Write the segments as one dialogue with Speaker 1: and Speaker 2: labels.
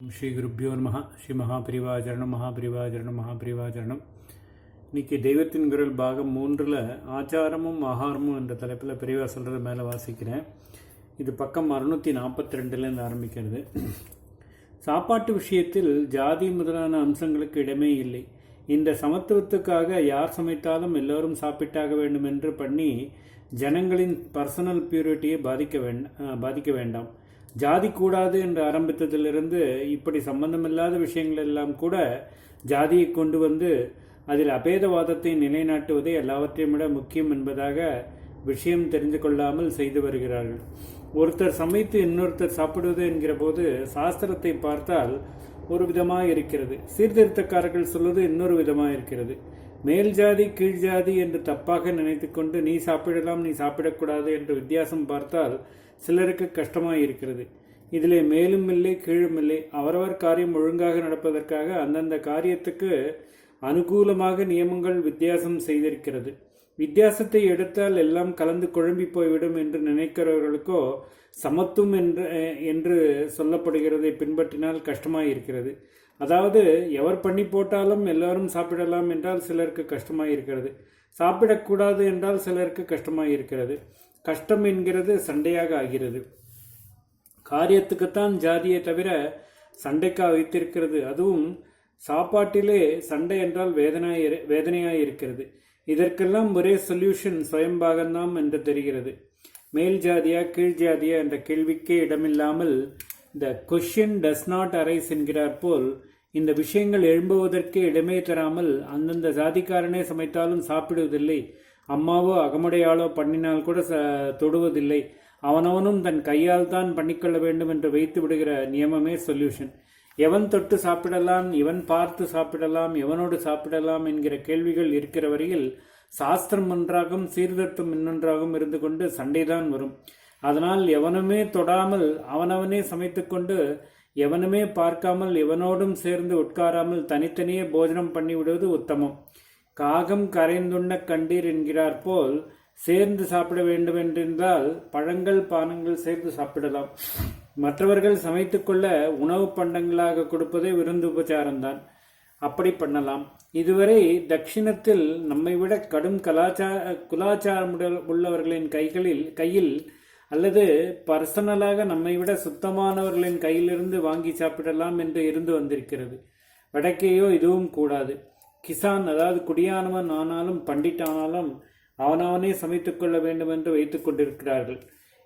Speaker 1: ஸ்ரீ குருப்பியோ நமஹ. ஸ்ரீ மகாபிரிவாச்சரணம் மகாபிரிவாச்சரணம் மகாபிரிவாச்சரணம். இன்னைக்கு தெய்வத்தின் குரல் பாகம் 3ல் ஆச்சாரமும் ஆகாரமும் என்ற தலைப்பில் பிரிவா சொல்கிறது மேலே வாசிக்கிறேன். இது பக்கம் 642லேருந்து ஆரம்பிக்கிறது. சாப்பாட்டு விஷயத்தில் ஜாதி முதலான அம்சங்களுக்கு இடமே இல்லை. இந்த சமத்துவத்துக்காக யார் சமைத்தாலும் எல்லோரும் சாப்பிட்டாக வேண்டும் என்று பண்ணி ஜனங்களின் பர்சனல் பியூரிட்டியை பாதிக்க வேண்டாம். ஜாதி கூடாது என்று ஆரம்பித்ததிலிருந்து இப்படி சம்பந்தமில்லாத விஷயங்கள் எல்லாம் கூட ஜாதியை கொண்டு வந்து அதில் அபேதவாதத்தை நிலைநாட்டுவதே எல்லாவற்றையும் விட முக்கியம் என்பதாக விஷயம் தெரிந்து கொள்ளாமல் செய்து வருகிறார்கள். ஒருத்தர் சமைத்து இன்னொருத்தர் சாப்பிடுவது என்கிற போது சாஸ்திரத்தை பார்த்தால் ஒரு விதமாக இருக்கிறது, சீர்திருத்தக்காரர்கள் சொல்வது இன்னொரு விதமாக இருக்கிறது. மேல் ஜாதி கீழ் ஜாதி என்று தப்பாக நினைத்து கொண்டு நீ சாப்பிடலாம் நீ சாப்பிடக்கூடாது என்று வித்தியாசம் பார்த்தால் சிலருக்கு கஷ்டமாக இருக்கிறது. இதிலே மேலும் இல்லை கீழும் இல்லை. அவரவர் காரியம் ஒழுங்காக நடப்பதற்காக அந்தந்த காரியத்துக்கு அனுகூலமாக நியமங்கள் வித்தியாசம் செய்திருக்கிறது. வித்தியாசத்தை எடுத்தால் எல்லாம் கலந்து குழம்பி போய்விடும் என்று நினைக்கிறவர்களுக்கோ சமத்துவம் என்று சொல்லப்படுகிறதை பின்பற்றினால் கஷ்டமாக இருக்கிறது. அதாவது எவர் பண்ணி போட்டாலும் எல்லாரும் சாப்பிடலாம் என்றால் சிலருக்கு கஷ்டமாக இருக்கிறது, சாப்பிடக்கூடாது என்றால் சிலருக்கு கஷ்டமாக இருக்கிறது. கஷ்டம் என்கிறது சண்டையாக ஆகிறது. காரியத்துக்குத்தான் ஜாதியை தவிர சண்டைக்காக வைத்திருக்கிறது. அதுவும் சாப்பாட்டிலே சண்டை என்றால் வேதனையாய் இருக்கிறது. இதற்கெல்லாம் ஒரே சொல்யூஷன் சுயம்பாகம்தான் என்று தெரிகிறது. மேல் ஜாதியா கீழ் ஜாதியா என்ற கேள்விக்கே இடமில்லாமல் the question does not arise என்கிறார் போல் இந்த விஷயங்கள் எழும்புவதற்கே இடமே தராமல் அந்தந்த ஜாதிக்காரனே சமைத்தாலும் சாப்பிடுவதில்லை, அம்மாவோ அகமுடையாளோ பண்ணினால் கூட தொடுவதில்லை, அவனவனும் தன் கையால் தான் பண்ணிக்கொள்ள வேண்டும் என்று வைத்து விடுகிற நியமமே சொல்யூஷன். எவன் தொட்டு சாப்பிடலாம், இவன் பார்த்து சாப்பிடலாம், எவனோடு சாப்பிடலாம் என்கிற கேள்விகள் இருக்கிற வரையில் சாஸ்திரம் ஒன்றாகவும் சீர்திருத்தம் இன்னொன்றாகவும் இருந்து கொண்டு சண்டைதான் வரும். அதனால் எவனுமே தொடாமல் அவனவனே சமைத்து கொண்டு எவனுமே பார்க்காமல் எவனோடும் சேர்ந்து உட்காராமல் தனித்தனியே போஜனம் பண்ணிவிடுவது உத்தமம். காகம் கரைந்துண்ண கண்டீர் என்கிறார் போல் சேர்ந்து சாப்பிட வேண்டும் என்றிருந்தால் பழங்கள் பானங்கள் சேர்த்து சாப்பிடலாம். மற்றவர்கள் சமைத்துக்கொள்ள உணவு பண்டங்களாக கொடுப்பதே விருந்து உபச்சாரம்தான். அப்படி பண்ணலாம். இதுவரை தட்சிணத்தில் நம்மை விட கடும் குலாச்சாரம் உள்ளவர்களின் கையில் அல்லது பர்சனலாக நம்மை விட சுத்தமானவர்களின் கையிலிருந்து வாங்கி சாப்பிடலாம் என்று இருந்து வந்திருக்கிறது. வடக்கேயோ இதுவும் கூடாது. கிசான் அதாவது குடியானவன் ஆனாலும் பண்டிட்டானாலும் அவனவனே சமைத்துக் கொள்ள வேண்டும் என்று வைத்துக் கொண்டிருக்கிறார்கள்.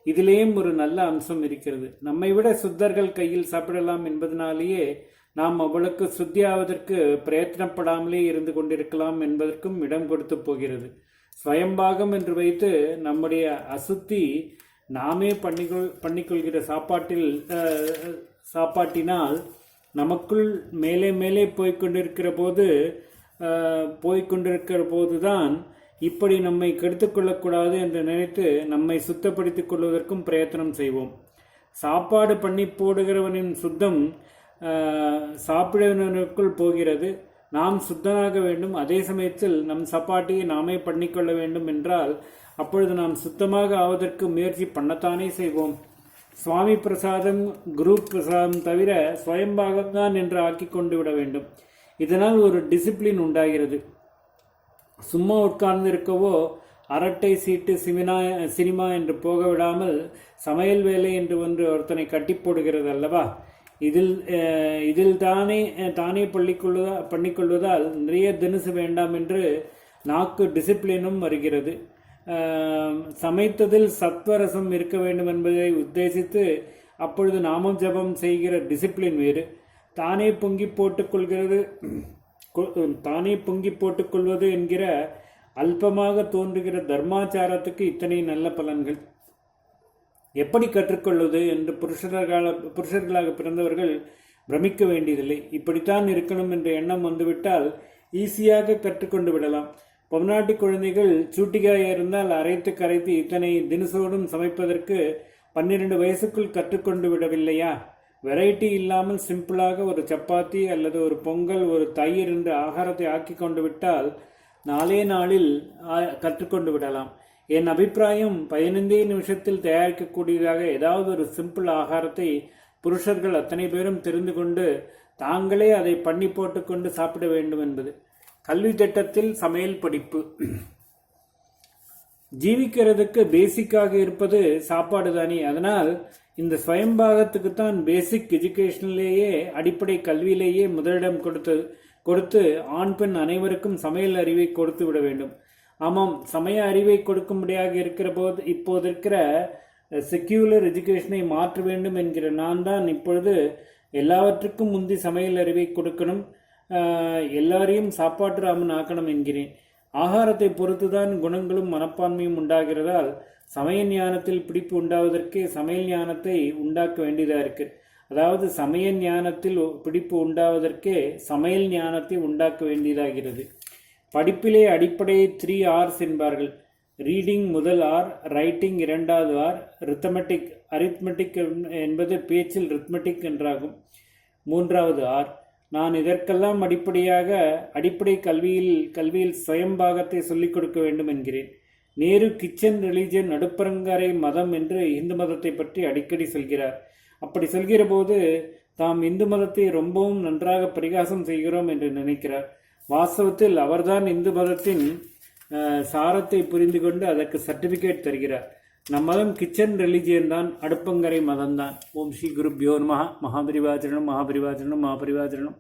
Speaker 1: இதிலேயும் ஒரு நல்ல அம்சம் இருக்கிறது. நம்மை விட சுத்தர்கள் கையில் சாப்பிடலாம் என்பதனாலேயே நாம் அவளுக்கு சுத்தியாவதற்கு பிரயத்னப்படாமலே இருந்து கொண்டிருக்கலாம் என்பதற்கும் இடம் கொடுத்து போகிறது. ஸ்வயம்பாகம் என்று வைத்து நம்முடைய அசுத்தி நாமே பண்ணிக்கொள்கிற சாப்பாட்டினால் நமக்குள் மேலே மேலே போய்கொண்டிருக்கிற போதுதான் இப்படி நம்மை கெடுத்துக்கொள்ளக்கூடாது என்று நினைத்து நம்மை சுத்தப்படுத்திக் கொள்வதற்கும் பிரயத்தனம் செய்வோம். சாப்பாடு பண்ணி போடுகிறவனின் சுத்தம் சாப்பிடுவதற்குள் போகிறது. நாம் சுத்தமாக வேண்டும். அதே சமயத்தில் நம் சாப்பாட்டையை நாமே பண்ணிக்கொள்ள வேண்டும் என்றால் அப்பொழுது நாம் சுத்தமாக ஆவதற்கு முயற்சி பண்ணத்தானே செய்வோம். சுவாமி பிரசாதம் குரு பிரசாதம் தவிர சுயம்பாகம்தான் என்று ஆக்கி கொண்டு விட வேண்டும். இதனால் ஒரு டிசிப்ளின் உண்டாகிறது. சும்மா உட்கார்ந்து இருக்கவோ அரட்டை சீட்டு சினிமா என்று போக விடாமல் சமையல் வேலை என்று ஒருத்தனை கட்டி போடுகிறது அல்லவா. இதில் தானே பண்ணிக்கொள்வதால் நிறைய தினசு வேண்டாம் என்று நாக்கு டிசிப்ளினும் வருகிறது. சமைத்ததில் சத்வரசம் இருக்க வேண்டும் என்பதை உத்தேசித்து அப்பொழுது நாமம் ஜபம் செய்கிற டிசிப்ளின் வேறு. தானே பொங்கி போட்டுக்கொள்வது என்கிற அல்பமாக தோன்றுகிற தர்மாச்சாரத்துக்கு இத்தனை நல்ல பலன்கள். எப்படி கற்றுக்கொள்வது என்று புருஷர்களாக பிறந்தவர்கள் பிரமிக்க வேண்டியதில்லை. இப்படித்தான் இருக்கணும் என்ற எண்ணம் வந்துவிட்டால் ஈஸியாக கற்றுக்கொண்டு விடலாம். பொம்நாட்டி குழந்தைகள் சூட்டிகாயாக இருந்தால் அரைத்து கரைத்து இத்தனை தினசோடும் சமைப்பதற்கு 12 வயசுக்குள் கற்றுக்கொண்டு விடவில்லையா? வெரைட்டி இல்லாமல் சிம்பிளாக ஒரு சப்பாத்தி அல்லது ஒரு பொங்கல் ஒரு தயிர் என்று ஆகாரத்தை ஆக்கி கொண்டு விட்டால் 4 நாளில் கற்றுக்கொண்டு விடலாம். என் அபிப்பிராயம் 15 நிமிஷத்தில் தயாரிக்கக்கூடியதாக ஏதாவது ஒரு சிம்பிள் ஆகாரத்தை புருஷர்கள் அத்தனை பேரும் தெரிந்து கொண்டு தாங்களே அதை பண்ணி போட்டுக்கொண்டு சாப்பிட வேண்டும் என்பது. கல்வி திட்டத்தில் சமையல் படிப்பு. ஜீவிக்கிறதுக்கு பேசிக்காக இருப்பது சாப்பாடு தானே. அதனால் இந்த ஸ்வயம்பாகத்துக்கு தான் பேசிக் எஜுகேஷனிலேயே, அடிப்படை கல்வியிலேயே முதலிடம் கொடுத்து ஆண் பெண் அனைவருக்கும் சமையல் அறிவை கொடுத்து விட வேண்டும். ஆமாம், சமய அறிவை கொடுக்கும்படியாக இப்போது இருக்கிற செக்யூலர் எஜுகேஷனை மாற்ற வேண்டும் என்கிற நான் தான் இப்பொழுது எல்லாவற்றுக்கும் முந்தி சமையல் அறிவை கொடுக்கணும், எல்லாரையும் சாப்பாட்டு ராமன் ஆக்கணும் என்கிறேன். ஆகாரத்தை பொறுத்துதான் குணங்களும் மனப்பான்மையும் உண்டாகிறதால் சமய ஞானத்தில் பிடிப்பு உண்டாவதற்கே சமையல் ஞானத்தை உண்டாக்க வேண்டியதாக இருக்கு. அதாவது சமய ஞானத்தில் பிடிப்பு உண்டாவதற்கே சமையல் ஞானத்தை உண்டாக்க வேண்டியதாகிறது. படிப்பிலே அடிப்படை 3 R's என்பார்கள். ரீடிங் முதல் ஆர், ரைட்டிங் இரண்டாவது ஆர், அரித்மெட்டிக் என்பது பேச்சில் ரித்மெட்டிக் என்றாகும், மூன்றாவது ஆர். நான் இதற்கெல்லாம் அடிப்படை கல்வியில் சுயம்பாகத்தை சொல்லிக் கொடுக்க வேண்டும் என்கிறேன். நேரு கிச்சன் ரிலிஜன் நடுப்பரங்கரை மதம் என்று இந்து மதத்தை பற்றி அடிக்கடி சொல்கிறார். அப்படி சொல்கிற போது தாம் இந்து மதத்தை ரொம்பவும் நன்றாக பரிகாசம் செய்கிறோம் என்று நினைக்கிறார். வாஸ்தவத்தில் அவர்தான் இந்து மதத்தின் சாரத்தை புரிந்து கொண்டு அதற்கு சர்டிபிகேட் தருகிறார். நம் மதம் கிச்சன் ரிலிஜியன் தான், அடுப்பங்கரை மதம்தான். ஓம் ஸ்ரீ குருப்யோ நமஹ. மகாபரிவாச்சரணம் மகாபரிவாச்சரணம் மகாபரிவாச்சரணம்.